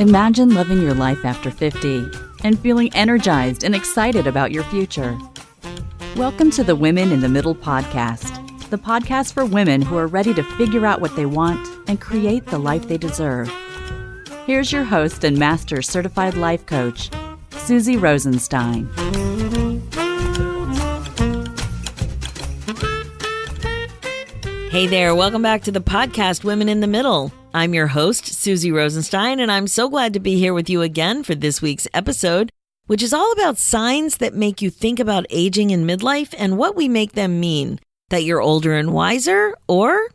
Imagine living your life after 50 and feeling energized and excited about your future. Welcome to the Women in the Middle podcast, the podcast for women who are ready to figure out what they want and create the life they deserve. Here's your host and master certified life coach, Suzy Rosenstein. Hey there, welcome back to the podcast, Women in the Middle. I'm your host, Suzy Rosenstein, and I'm so glad to be here with you again for this week's episode, which is all about signs that make you think about aging in midlife and what we make them mean, that you're older and wiser or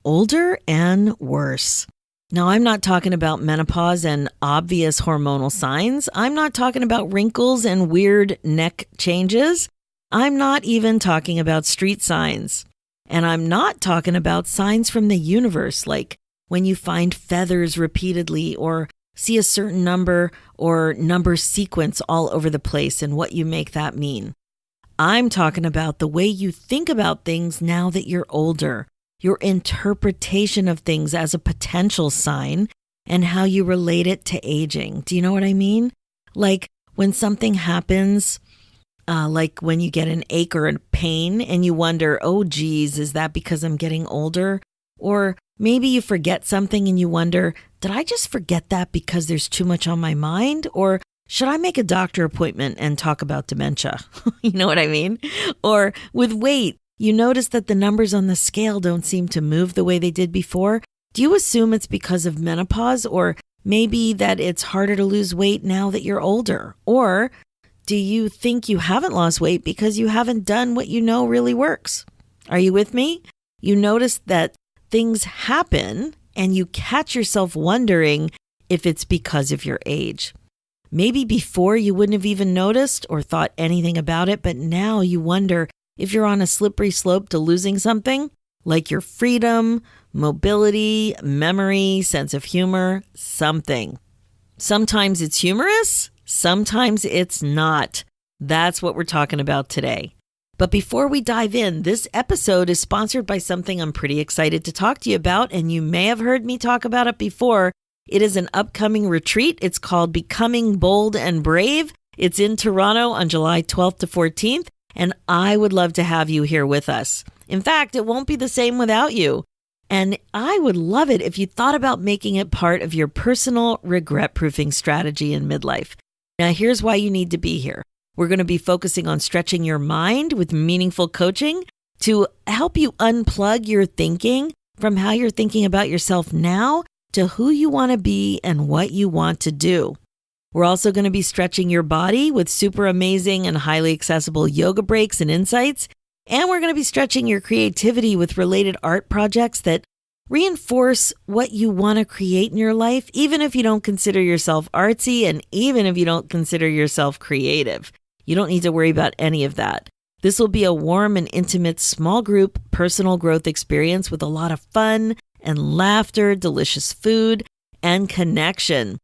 older and worse. Now, I'm not talking about menopause and obvious hormonal signs. I'm not talking about wrinkles and weird neck changes. I'm not even talking about street signs. And I'm not talking about signs from the universe, like when you find feathers repeatedly or see a certain number or number sequence all over the place and what you make that mean. I'm talking about the way you think about things now that you're older, your interpretation of things as a potential sign, and how you relate it to aging. Do you know what I mean? Like when something happens, like when you get an ache or a pain and you wonder, oh geez, is that because I'm getting older? Or maybe you forget something and you wonder, did I just forget that because there's too much on my mind? Or should I make a doctor appointment and talk about dementia? You know what I mean? Or with weight, you notice that the numbers on the scale don't seem to move the way they did before. Do you assume it's because of menopause? Or maybe that it's harder to lose weight now that you're older? Or do you think you haven't lost weight because you haven't done what you know really works? Are you with me? You notice that things happen and you catch yourself wondering if it's because of your age. Maybe before you wouldn't have even noticed or thought anything about it, but now you wonder if you're on a slippery slope to losing something, like your freedom, mobility, memory, sense of humor, something. Sometimes it's humorous. Sometimes it's not. That's what we're talking about today. But before we dive in, this episode is sponsored by something I'm pretty excited to talk to you about, and you may have heard me talk about it before. It is an upcoming retreat. It's called Becoming Bold and Brave. It's in Toronto on July 12th to 14th, and I would love to have you here with us. In fact, it won't be the same without you. And I would love it if you thought about making it part of your personal regret-proofing strategy in midlife. Now, here's why you need to be here. We're going to be focusing on stretching your mind with meaningful coaching to help you unplug your thinking from how you're thinking about yourself now to who you want to be and what you want to do. We're also going to be stretching your body with super amazing and highly accessible yoga breaks and insights. And we're going to be stretching your creativity with related art projects that reinforce what you want to create in your life, even if you don't consider yourself artsy and even if you don't consider yourself creative. You don't need to worry about any of that. This will be a warm and intimate small group personal growth experience with a lot of fun and laughter, delicious food, and connection.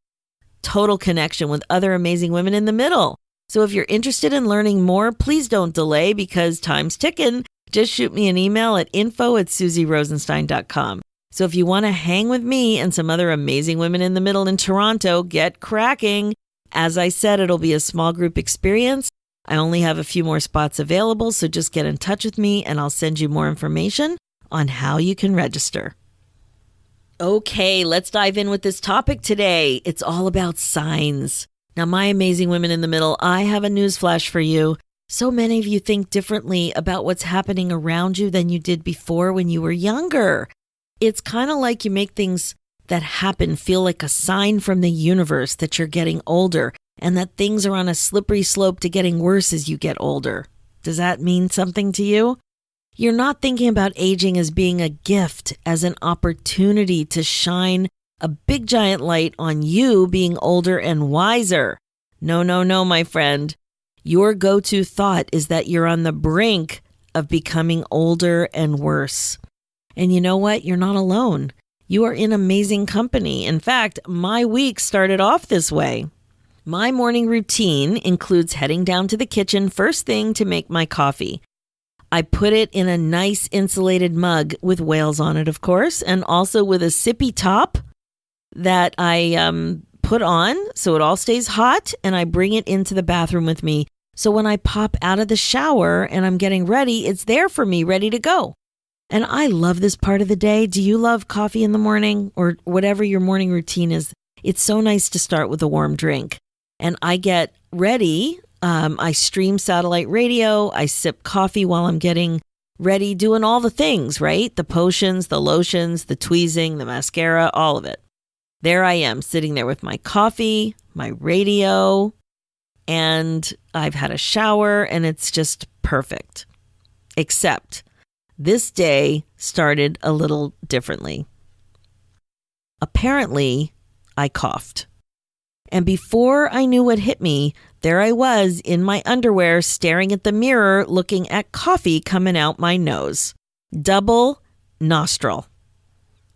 Total connection with other amazing women in the middle. So if you're interested in learning more, please don't delay because time's ticking. Just shoot me an email at info@suzyrosenstein.com. So if you want to hang with me and some other amazing women in the middle in Toronto, get cracking. As I said, it'll be a small group experience. I only have a few more spots available, so just get in touch with me and I'll send you more information on how you can register. Okay, let's dive in with this topic today. It's all about signs. Now, my amazing women in the middle, I have a news flash for you. So many of you think differently about what's happening around you than you did before when you were younger. It's kind of like you make things that happen feel like a sign from the universe that you're getting older and that things are on a slippery slope to getting worse as you get older. Does that mean something to you? You're not thinking about aging as being a gift, as an opportunity to shine a big giant light on you being older and wiser. No, my friend. Your go-to thought is that you're on the brink of becoming older and worse. And you know what? You're not alone. You are in amazing company. In fact, my week started off this way. My morning routine includes heading down to the kitchen first thing to make my coffee. I put it in a nice insulated mug with whales on it, of course, and also with a sippy top that I put on so it all stays hot, and I bring it into the bathroom with me. So when I pop out of the shower and I'm getting ready, it's there for me, ready to go. And I love this part of the day. Do you love coffee in the morning or whatever your morning routine is? It's so nice to start with a warm drink. And I get ready. I stream satellite radio. I sip coffee while I'm getting ready, doing all the things, right? The potions, the lotions, the tweezing, the mascara, all of it. There I am sitting there with my coffee, my radio, and I've had a shower, and it's just perfect. Except this day started a little differently. Apparently, I coughed. And before I knew what hit me, there I was in my underwear staring at the mirror looking at coffee coming out my nose. Double nostril.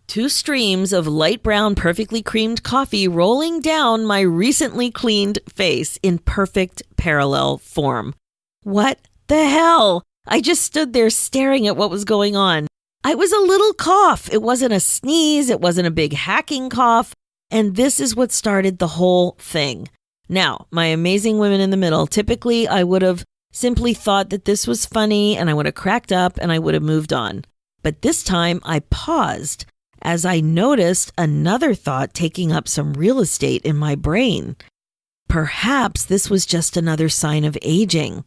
2 streams of light brown, perfectly creamed coffee rolling down my recently cleaned face in perfect parallel form. What the hell? I just stood there staring at what was going on. I was a little cough. It wasn't a sneeze. It wasn't a big hacking cough. And this is what started the whole thing. Now, my amazing women in the middle, typically I would have simply thought that this was funny and I would have cracked up and I would have moved on. But this time I paused as I noticed another thought taking up some real estate in my brain. Perhaps this was just another sign of aging.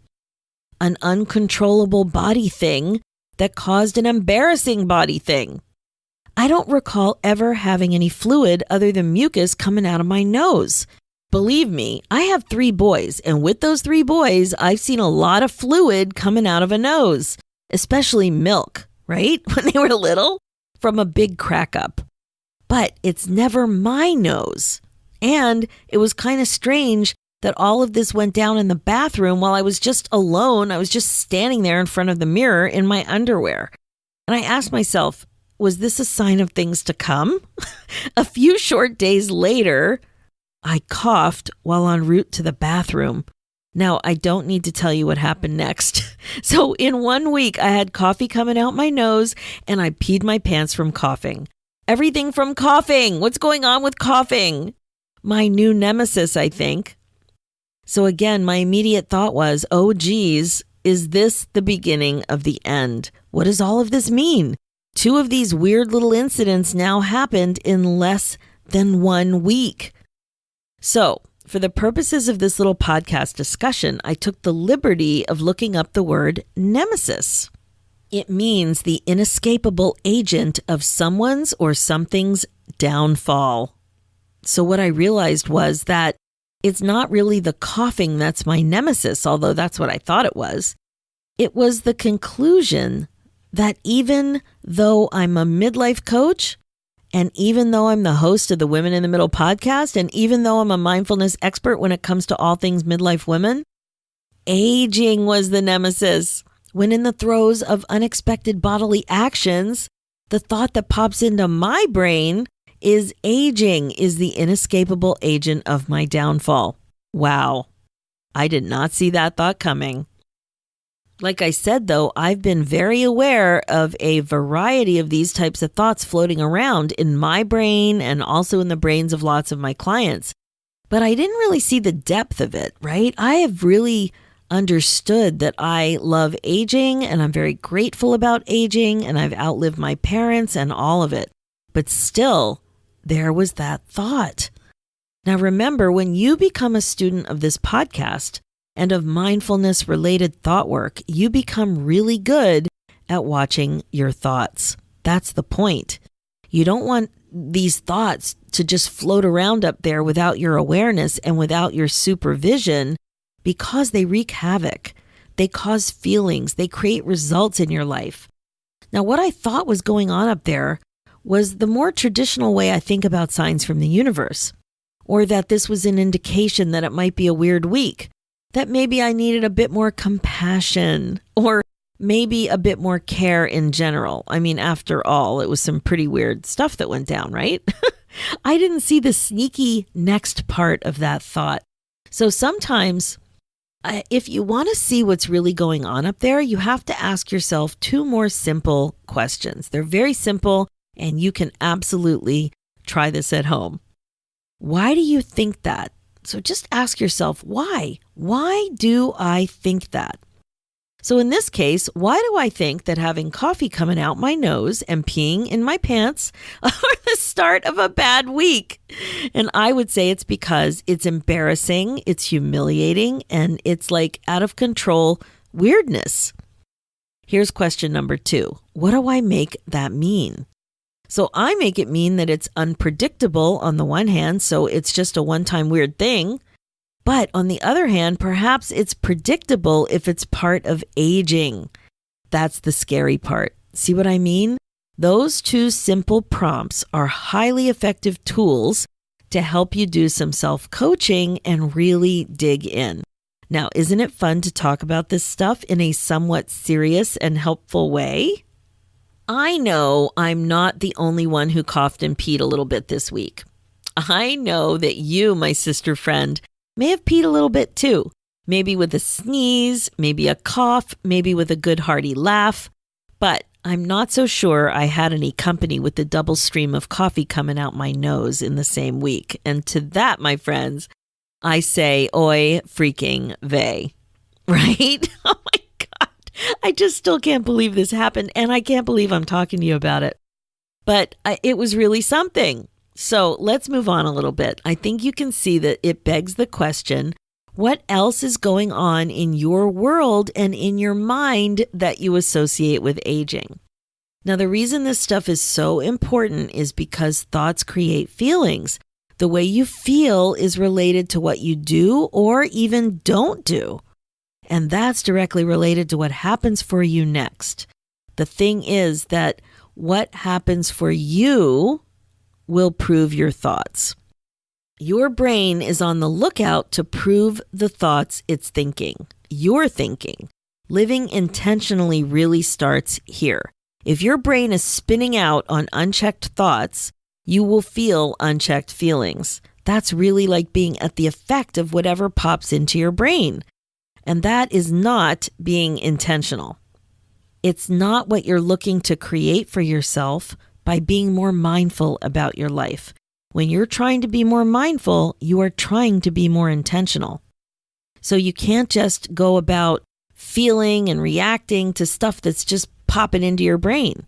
An uncontrollable body thing that caused an embarrassing body thing. I don't recall ever having any fluid other than mucus coming out of my nose. Believe me, I have 3 boys, and with those 3 boys, I've seen a lot of fluid coming out of a nose, especially milk, right? When they were little, from a big crack up. But it's never my nose. And it was kind of strange that all of this went down in the bathroom while I was just alone. I was just standing there in front of the mirror in my underwear. And I asked myself, was this a sign of things to come? A few short days later, I coughed while en route to the bathroom. Now, I don't need to tell you what happened next. So in 1 week, I had coffee coming out my nose and I peed my pants from coughing. Everything from coughing. What's going on with coughing? My new nemesis, I think. So again, my immediate thought was, oh geez, is this the beginning of the end? What does all of this mean? 2 of these weird little incidents now happened in less than 1 week. So, for the purposes of this little podcast discussion, I took the liberty of looking up the word nemesis. It means the inescapable agent of someone's or something's downfall. So what I realized was that it's not really the coughing that's my nemesis, although that's what I thought it was. It was the conclusion that even though I'm a midlife coach, and even though I'm the host of the Women in the Middle podcast, and even though I'm a mindfulness expert when it comes to all things midlife women, aging was the nemesis. When in the throes of unexpected bodily actions, the thought that pops into my brain is aging is the inescapable agent of my downfall. Wow. I did not see that thought coming. Like I said, though, I've been very aware of a variety of these types of thoughts floating around in my brain and also in the brains of lots of my clients. But I didn't really see the depth of it, right? I have really understood that I love aging and I'm very grateful about aging and I've outlived my parents and all of it. But still, there was that thought. Now remember, when you become a student of this podcast, and of mindfulness-related thought work, you become really good at watching your thoughts. That's the point. You don't want these thoughts to just float around up there without your awareness and without your supervision because they wreak havoc. They cause feelings. They create results in your life. Now, what I thought was going on up there was the more traditional way I think about signs from the universe, or that this was an indication that it might be a weird week, that maybe I needed a bit more compassion or maybe a bit more care in general. I mean, after all, it was some pretty weird stuff that went down, right? I didn't see the sneaky next part of that thought. So sometimes if you want to see what's really going on up there, you have to ask yourself 2 more simple questions. They're very simple and you can absolutely try this at home. Why do you think that? So just ask yourself, why? Why do I think that? So in this case, why do I think that having coffee coming out my nose and peeing in my pants are the start of a bad week? And I would say it's because it's embarrassing, it's humiliating, and it's like out of control weirdness. Here's question number 2. What do I make that mean? So I make it mean that it's unpredictable on the one hand, so it's just a one-time weird thing. But on the other hand, perhaps it's predictable if it's part of aging. That's the scary part. See what I mean? Those 2 simple prompts are highly effective tools to help you do some self-coaching and really dig in. Now, isn't it fun to talk about this stuff in a somewhat serious and helpful way? I know I'm not the only one who coughed and peed a little bit this week. I know that you, my sister friend, may have peed a little bit too. Maybe with a sneeze, maybe a cough, maybe with a good hearty laugh. But I'm not so sure I had any company with the double stream of coffee coming out my nose in the same week. And to that, my friends, I say, oi freaking vey. Right? Oh my God. I just still can't believe this happened, and I can't believe I'm talking to you about it. But it was really something. So let's move on a little bit. I think you can see that it begs the question, what else is going on in your world and in your mind that you associate with aging? Now, the reason this stuff is so important is because thoughts create feelings. The way you feel is related to what you do or even don't do. And that's directly related to what happens for you next. The thing is that what happens for you will prove your thoughts. Your brain is on the lookout to prove the thoughts it's thinking. You're thinking. Living intentionally really starts here. If your brain is spinning out on unchecked thoughts, you will feel unchecked feelings. That's really like being at the effect of whatever pops into your brain. And that is not being intentional. It's not what you're looking to create for yourself by being more mindful about your life. When you're trying to be more mindful, you are trying to be more intentional. So you can't just go about feeling and reacting to stuff that's just popping into your brain.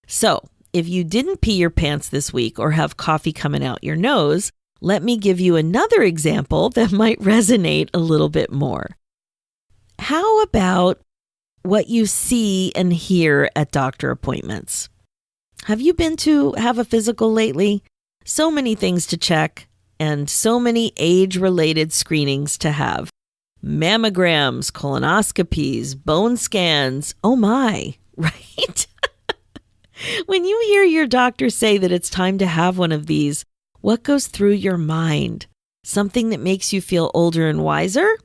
So if you didn't pee your pants this week or have coffee coming out your nose, let me give you another example that might resonate a little bit more. How about what you see and hear at doctor appointments? Have you been to have a physical lately? So many things to check and so many age-related screenings to have. Mammograms, colonoscopies, bone scans. Oh my, right? When you hear your doctor say that it's time to have one of these, what goes through your mind? Something that makes you feel older and wiser?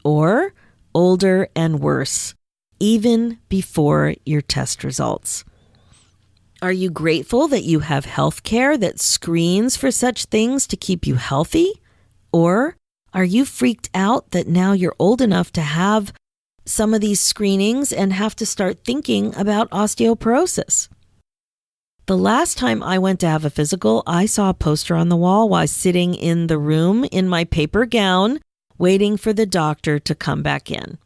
Or older and worse, even before your test results? Are you grateful that you have health care that screens for such things to keep you healthy? Or are you freaked out that now you're old enough to have some of these screenings and have to start thinking about osteoporosis? The last time I went to have a physical, I saw a poster on the wall while sitting in the room in my paper gown, waiting for the doctor to come back in.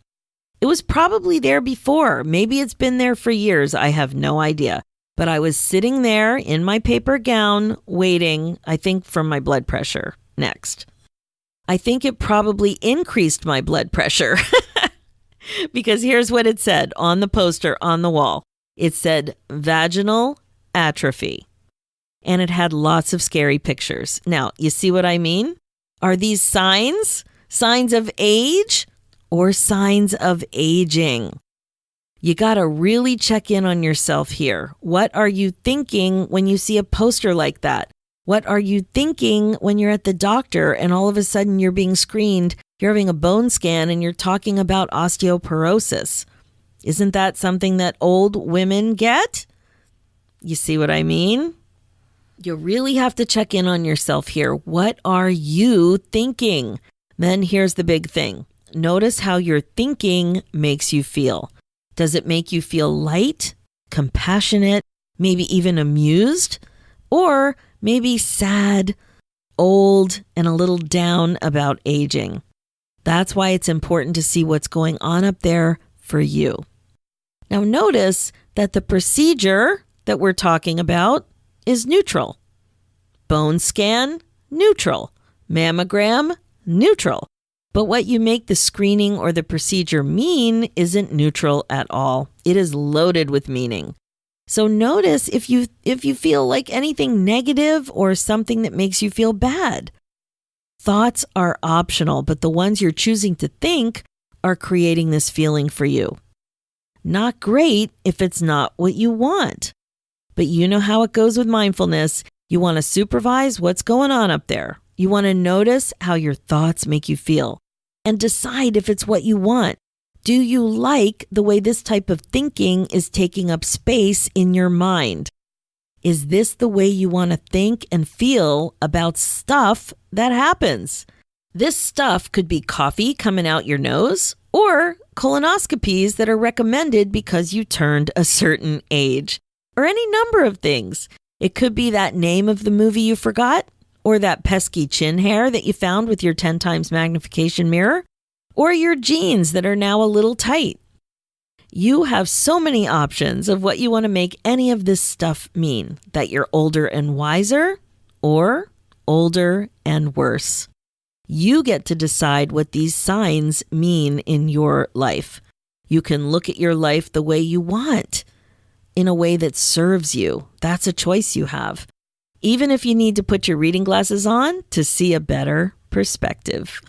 It was probably there before. Maybe it's been there for years. I have no idea. But I was sitting there in my paper gown, waiting, I think, for my blood pressure next. I think it probably increased my blood pressure because here's what it said on the poster on the wall. It said vaginal atrophy, and it had lots of scary pictures. Now, you see what I mean? Are these signs of age or signs of aging? You got to really check in on yourself here. What are you thinking when you see a poster like that? What are you thinking when you're at the doctor and all of a sudden you're being screened, you're having a bone scan and you're talking about osteoporosis? Isn't that something that old women get? You see what I mean? You really have to check in on yourself here. What are you thinking? Then here's the big thing. Notice how your thinking makes you feel. Does it make you feel light, compassionate, maybe even amused, or maybe sad, old, and a little down about aging. That's why it's important to see what's going on up there for you. Now notice that the procedure that we're talking about is neutral. Bone scan, neutral. Mammogram, neutral. But what you make the screening or the procedure mean isn't neutral at all. It is loaded with meaning. So notice if you feel like anything negative or something that makes you feel bad. Thoughts are optional, but the ones you're choosing to think are creating this feeling for you. Not great if it's not what you want. But you know how it goes with mindfulness. You want to supervise what's going on up there. You want to notice how your thoughts make you feel and decide if it's what you want. Do you like the way this type of thinking is taking up space in your mind? Is this the way you want to think and feel about stuff that happens? This stuff could be coffee coming out your nose or colonoscopies that are recommended because you turned a certain age, or any number of things. It could be that name of the movie you forgot, or that pesky chin hair that you found with your 10 times magnification mirror, or your jeans that are now a little tight. You have so many options of what you want to make any of this stuff mean, that you're older and wiser or older and worse. You get to decide what these signs mean in your life. You can look at your life the way you want, in a way that serves you. That's a choice you have. Even if you need to put your reading glasses on to see a better perspective.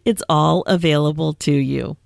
It's all available to you.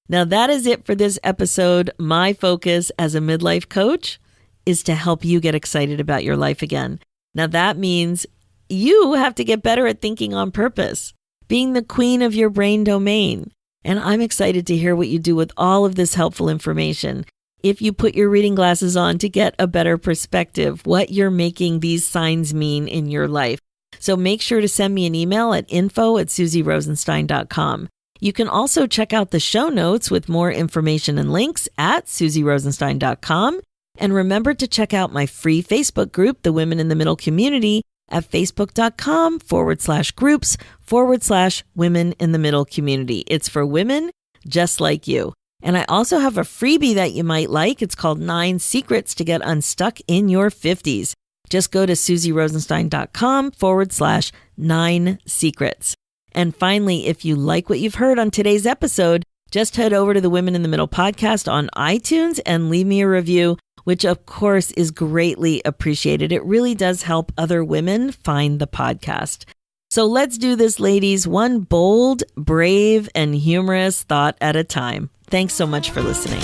Now that is it for this episode. My focus as a midlife coach is to help you get excited about your life again. Now that means you have to get better at thinking on purpose, being the queen of your brain domain. And I'm excited to hear what you do with all of this helpful information. If you put your reading glasses on to get a better perspective, what you're making these signs mean in your life. So make sure to send me an email at info@suzyrosenstein.com. You can also check out the show notes with more information and links at suzyrosenstein.com. And remember to check out my free Facebook group, the Women in the Middle Community, at facebook.com/groups/Women in the Middle Community. It's for women just like you. And I also have a freebie that you might like. It's called 9 Secrets to Get Unstuck in Your 50s. Just go to suzyrosenstein.com/9 secrets. And finally, if you like what you've heard on today's episode, just head over to the Women in the Middle podcast on iTunes and leave me a review, which of course is greatly appreciated. It really does help other women find the podcast. So let's do this, ladies, one bold, brave, and humorous thought at a time. Thanks so much for listening.